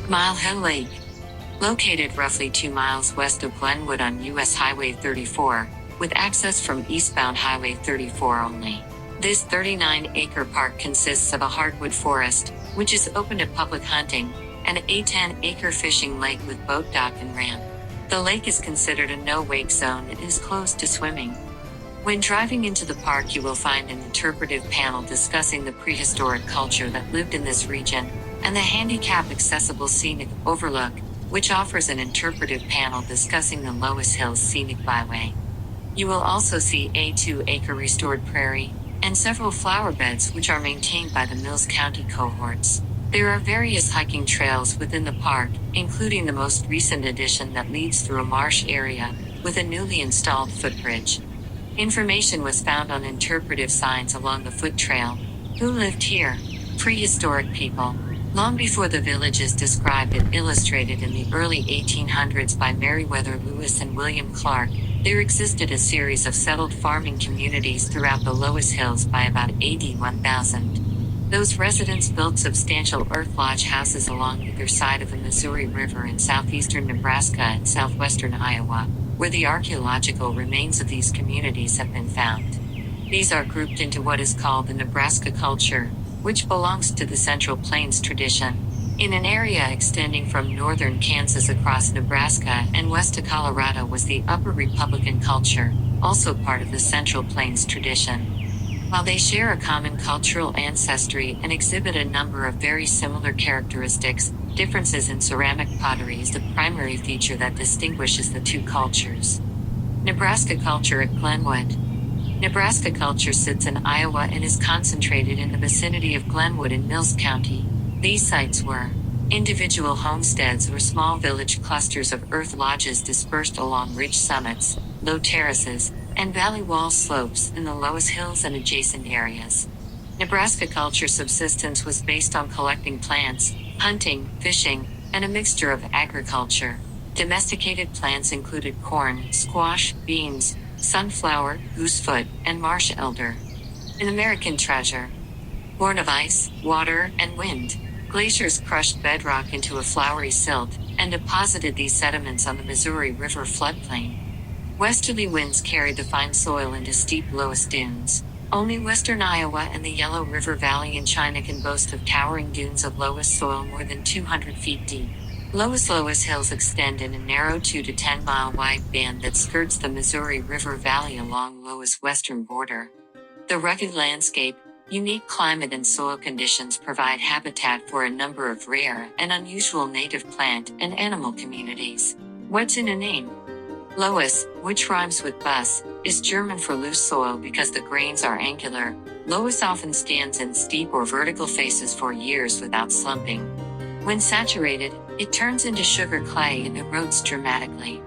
Mile Hill Lake. Located roughly 2 miles west of Glenwood on US Highway 34, with access from eastbound Highway 34 only. This 39-acre park consists of a hardwood forest, which is open to public hunting, and a 10-acre fishing lake with boat dock and ramp. The lake is considered a no-wake zone and is closed to swimming. When driving into the park, you will find an interpretive panel discussing the prehistoric culture that lived in this region, and the handicap-accessible scenic overlook, which offers an interpretive panel discussing the Loess Hills Scenic Byway. You will also see a 2-acre restored prairie, and several flower beds which are maintained by the Mills County cohorts. There are various hiking trails within the park, including the most recent addition that leads through a marsh area, with a newly installed footbridge. Information was found on interpretive signs along the foot trail. Who lived here? Prehistoric people. Long before the village is described and illustrated in the early 1800s by Meriwether Lewis and William Clark, there existed a series of settled farming communities throughout the Loess Hills by about AD 1000. Those residents built substantial earth lodge houses along either side of the Missouri River in southeastern Nebraska and southwestern Iowa, where the archaeological remains of these communities have been found. These are grouped into what is called the Nebraska culture, which belongs to the Central Plains tradition. In an area extending from northern Kansas across Nebraska and west to Colorado was the Upper Republican culture, also part of the Central Plains tradition. While they share a common cultural ancestry and exhibit a number of very similar characteristics, differences in ceramic pottery is the primary feature that distinguishes the two cultures. Nebraska culture at Glenwood. Nebraska culture sits in Iowa and is concentrated in the vicinity of Glenwood in Mills County. These sites were individual homesteads or small village clusters of earth lodges dispersed along ridge summits, low terraces, and valley wall slopes in the Loess Hills and adjacent areas. Nebraska culture subsistence was based on collecting plants, hunting, fishing, and a mixture of agriculture. Domesticated plants included corn, squash, beans, sunflower, goosefoot, and marsh elder. An American treasure. Born of ice, water, and wind, glaciers crushed bedrock into a floury silt and deposited these sediments on the Missouri River floodplain. Westerly winds carried the fine soil into steep Loess dunes. Only western Iowa and the Yellow River Valley in China can boast of towering dunes of Loess soil more than 200 feet deep. Loess Hills extend in a narrow 2 to 10 mile wide band that skirts the Missouri River Valley along Loess' western border. The rugged landscape, unique climate and soil conditions provide habitat for a number of rare and unusual native plant and animal communities. What's in a name? Loess, which rhymes with bus, is German for loose soil because the grains are angular. Loess often stands in steep or vertical faces for years without slumping. When saturated, it turns into sugar clay and erodes dramatically.